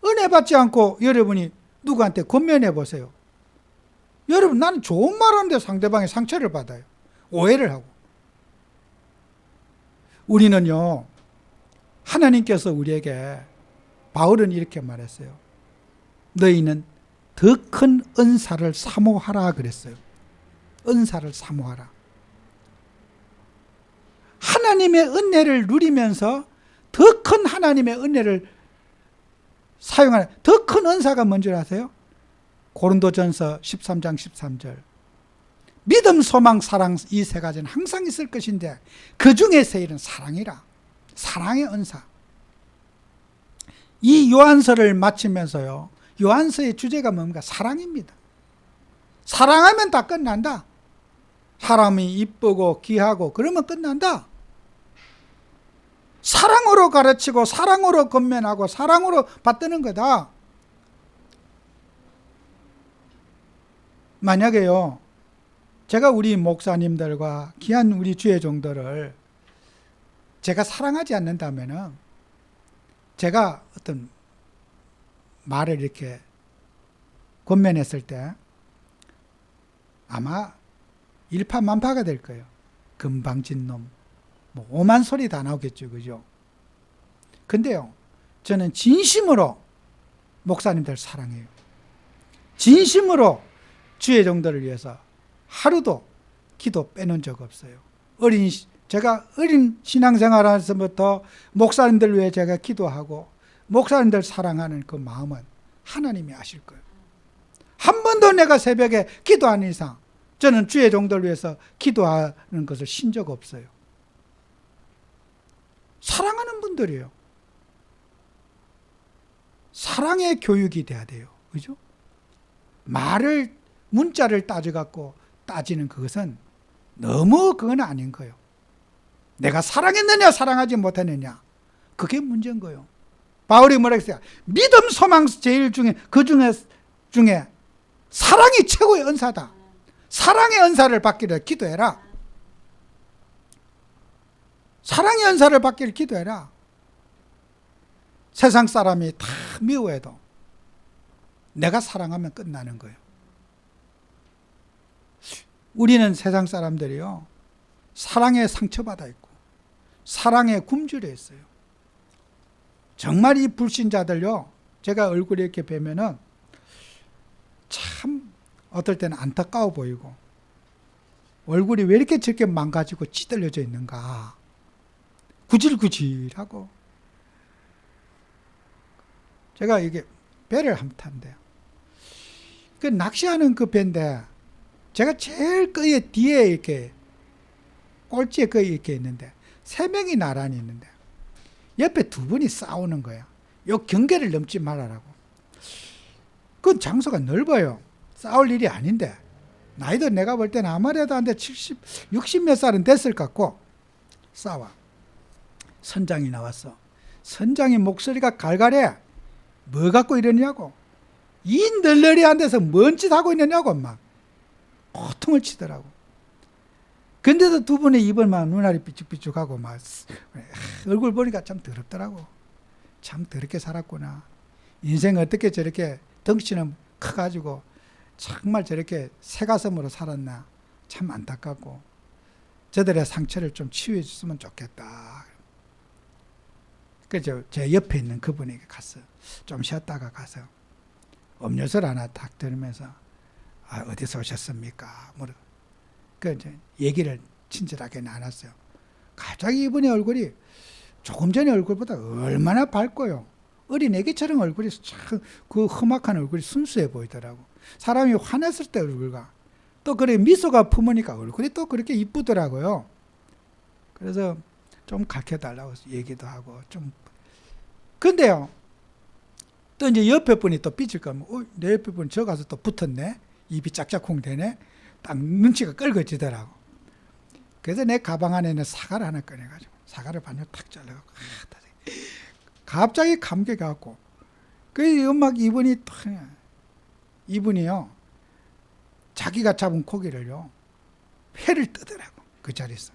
은혜 받지 않고 여러분이 누구한테 권면해 보세요. 여러분, 나는 좋은 말 하는데 상대방이 상처를 받아요. 오해를 하고. 우리는요, 하나님께서 우리에게, 바울은 이렇게 말했어요. 너희는 더 큰 은사를 사모하라 그랬어요. 은사를 사모하라. 하나님의 은혜를 누리면서 더 큰 하나님의 은혜를 사용하는, 더 큰 은사가 뭔지 아세요? 고린도전서 13장 13절. 믿음, 소망, 사랑, 이 세 가지는 항상 있을 것인데 그 중에 제일은 사랑이라. 사랑의 은사. 이 요한서를 마치면서요, 요한서의 주제가 뭡니까? 사랑입니다. 사랑하면 다 끝난다. 사람이 이쁘고 귀하고 그러면 끝난다. 사랑으로 가르치고 사랑으로 권면하고 사랑으로 받드는 거다. 만약에요, 제가 우리 목사님들과 귀한 우리 주의 종들을 제가 사랑하지 않는다면은 제가 어떤 말을 이렇게 권면했을 때 아마 일파만파가 될 거예요. 금방진 놈, 뭐 오만 소리 다 나오겠죠. 그죠? 근데요, 저는 진심으로 목사님들 사랑해요. 진심으로 주의 종들을 위해서 하루도 기도 빼놓은 적 없어요. 제가 어린 신앙생활 하면서부터 목사님들 위해 제가 기도하고 목사님들 사랑하는 그 마음은 하나님이 아실 거예요. 한 번도 내가 새벽에 기도하는 이상 저는 주의 종들을 위해서 기도하는 것을 신 적 없어요. 사랑하는 분들이에요. 사랑의 교육이 돼야 돼요. 그죠? 문자를 따져갖고 따지는 그것은 너무 그건 아닌 거예요. 내가 사랑했느냐 사랑하지 못했느냐, 그게 문제인 거예요. 바울이 뭐라 했어요? 믿음, 소망 제일 중에 그 중에 사랑이 최고의 은사다. 사랑의 은사를 받기를 기도해라. 사랑의 은사를 받기를 기도해라. 세상 사람이 다 미워해도 내가 사랑하면 끝나는 거예요. 우리는 세상 사람들이요, 사랑에 상처받아 있고 사랑에 굶주려 있어요. 정말 이 불신자들요, 제가 얼굴 이렇게 뵈면은 참 어떨 때는 안타까워 보이고, 얼굴이 왜 이렇게 저렇게 망가지고 찌들려져 있는가, 구질구질하고. 제가 이게 배를 한번 탔는데요, 그 낚시하는 그 배인데 제가 제일 그 뒤에 이렇게 꼴찌에 거의 이렇게 있는데 3명이 나란히 있는데 옆에 2분이 싸우는 거야. 요 경계를 넘지 말아라고. 그건 장소가 넓어요. 싸울 일이 아닌데 나이도 내가 볼 때는 아무래도 한 대 70, 60 몇 살은 됐을 것 같고 싸워. 선장이 나왔어. 선장이 목소리가 갈갈해. 뭐 갖고 이러냐고. 이 널널이한 데서 뭔 짓 하고 있느냐고 막 호통을 치더라고. 근데도 2분의 입을 막 눈알이 삐죽삐죽하고 막 얼굴 보니까 참 더럽더라고. 참 더럽게 살았구나. 인생 어떻게 저렇게 덩치는 커가지고 정말 저렇게 새가슴으로 살았나. 참 안타깝고 저들의 상처를 좀 치유해 줬으면 좋겠다. 그래서 제 옆에 있는 그분에게 가서 좀 쉬었다가 가서 음료수를 하나 탁 들으면서 어디서 오셨습니까? 그 이제 얘기를 친절하게 나눴어요. 갑자기 이분의 얼굴이 조금 전의 얼굴보다 얼마나 밝고요. 어린 애기처럼 얼굴이 참 그 험악한 얼굴이 순수해 보이더라고. 사람이 화냈을 때 얼굴과 또 그래 미소가 품으니까 얼굴이 또 그렇게 이쁘더라고요. 그래서 좀 가르쳐달라고 얘기도 하고 좀. 근데요, 또 이제 옆에 분이 또 삐질 거면, 내 옆에 분이 저 가서 또 붙었네? 입이 짝짝콩 되네? 딱 눈치가 끌거지더라고. 그래서 내 가방 안에는 사과를 하나 꺼내가지고, 사과를 반을 탁 잘라갖고, 갑자기 감격이 갖고, 그 음악 이분이요, 자기가 잡은 고기를요, 회를 뜨더라고. 그 자리에서.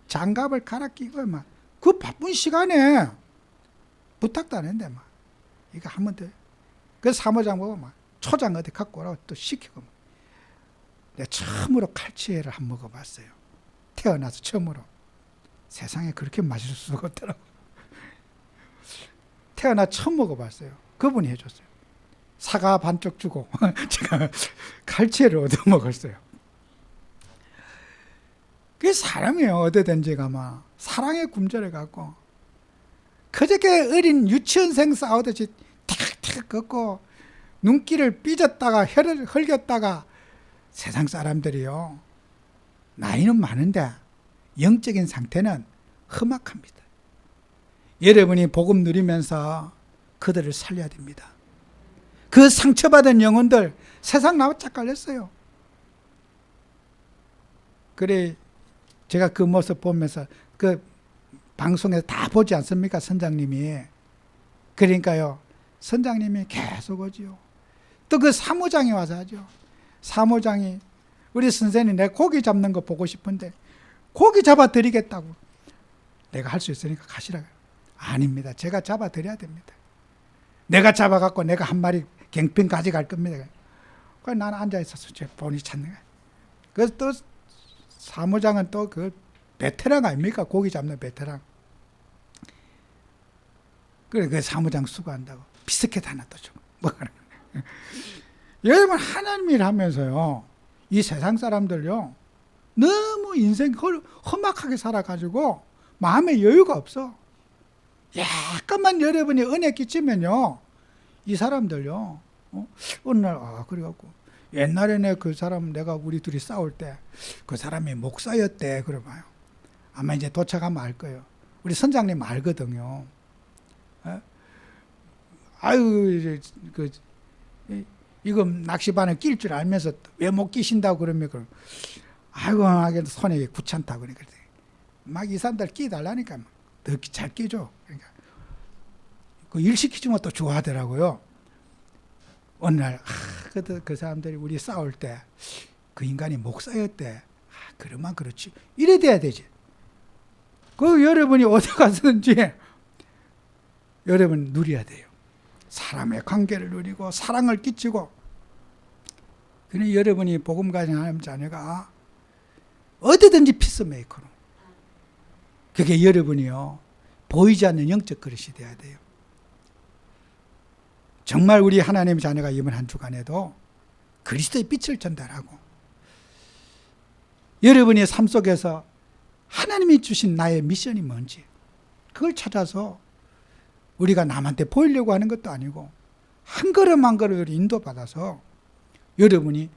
장갑을 갈아 끼고, 막, 그 바쁜 시간에 부탁도 안 했는데, 막, 이거 하면 돼. 그 사모장 보고, 막, 초장 어디 갖고 오라고 또 시키고, 내가 처음으로 칼치회를 한 먹어봤어요. 태어나서 처음으로. 세상에 그렇게 맛있을 수가 없더라고. 태어나 처음 먹어봤어요. 그분이 해줬어요. 사과 반쪽 주고, 제가 칼치회를 얻어 먹었어요. 그 사람이요, 어디든지가 막 사랑에 굶주려갖고 그저께 어린 유치원생 싸우듯이 탁탁 걷고 눈길을 삐졌다가 혀를 흘겼다가 세상 사람들이요, 나이는 많은데 영적인 상태는 험악합니다. 여러분이 복음 누리면서 그들을 살려야 됩니다. 그 상처받은 영혼들 세상 나와 짝갈렸어요. 그래 제가 그 모습 보면서 그 방송에서 다 보지 않습니까? 선장님이. 그러니까요, 선장님이 계속 오지요. 또 그 사무장이 와서 하죠. 사무장이 우리 선생님 내가 고기 잡는 거 보고 싶은데 고기 잡아 드리겠다고. 내가 할 수 있으니까 가시라고. 아닙니다. 제가 잡아 드려야 됩니다. 내가 잡아갖고 내가 한 마리 갱평 가져갈 겁니다. 그래서 나는 앉아있어서 제 본이 찾는 거야. 그래서 또 사무장은 또 그 베테랑 아닙니까? 고기 잡는 베테랑. 그래, 그 사무장 수고한다고 비스켓 하나 또 주고 먹으라고. 여러분, 하나님 일 하면서요, 이 세상 사람들요, 너무 인생 험악하게 살아가지고 마음에 여유가 없어. 약간만 여러분이 은혜 끼치면요, 이 사람들요, 어느 날, 그래갖고, 옛날에는 그 사람, 내가 우리 둘이 싸울 때, 그 사람이 목사였대. 그러봐요. 아마 이제 도착하면 알 거예요. 우리 선장님 알거든요. 아유, 이거 낚시바늘 낄 줄 알면서 왜 못 끼신다고 그러면, 아이고, 손에 귀찮다고 그러니까. 막 이 사람들 끼달라니까 더 잘 끼죠. 그러니까. 그 일 시키지만 또 좋아하더라고요. 어느 날, 그 사람들이 우리 싸울 때, 그 인간이 목사였대. 그러면 그렇지. 이래 돼야 되지. 그 여러분이 어디 가서든지 여러분 누려야 돼요. 사람의 관계를 누리고 사랑을 끼치고. 그러니 여러분이 복음 가진 하나님 자녀가 어디든지 피스메이커로. 그게 여러분이요, 보이지 않는 영적 그릇이 돼야 돼요. 정말 우리 하나님의 자녀가 이번 한 주간에도 그리스도의 빛을 전달하고, 여러분의 삶 속에서 하나님이 주신 나의 미션이 뭔지 그걸 찾아서 우리가 남한테 보이려고 하는 것도 아니고 한 걸음 한 걸음 인도받아서 여러분이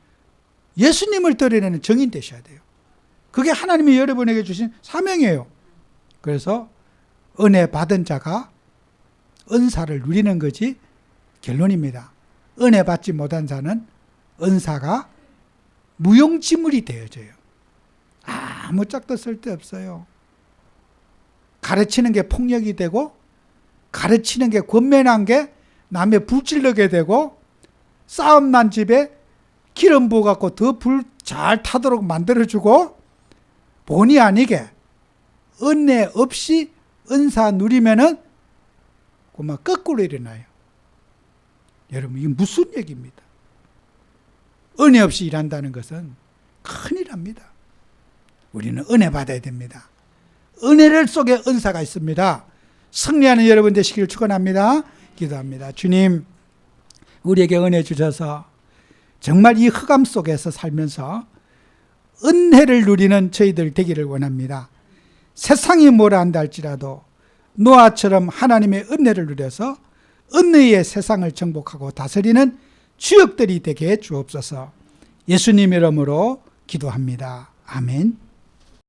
예수님을 드러내는 증인 되셔야 돼요. 그게 하나님이 여러분에게 주신 사명이에요. 그래서 은혜 받은 자가 은사를 누리는 것이 결론입니다. 은혜 받지 못한 자는 은사가 무용지물이 되어져요. 아무 짝도 쓸데없어요. 가르치는 게 폭력이 되고, 가르치는 게 권면한 게 남의 불질르게 되고, 싸움 난 집에 기름 부어갖고 더 불 잘 타도록 만들어주고, 본의 아니게 은혜 없이 은사 누리면은 그만 거꾸로 일어나요. 여러분, 이게 무슨 얘기입니다. 은혜 없이 일한다는 것은 큰일 납니다. 우리는 은혜 받아야 됩니다. 은혜를 속에 은사가 있습니다. 승리하는 여러분 되시기를 축원합니다. 기도합니다. 주님, 우리에게 은혜 주셔서 정말 이 흑암 속에서 살면서 은혜를 누리는 저희들 되기를 원합니다. 세상이 뭐라 한다 할지라도 노아처럼 하나님의 은혜를 누려서 은혜의 세상을 정복하고 다스리는 주역들이 되게 해 주옵소서. 예수님 이름으로 기도합니다. 아멘.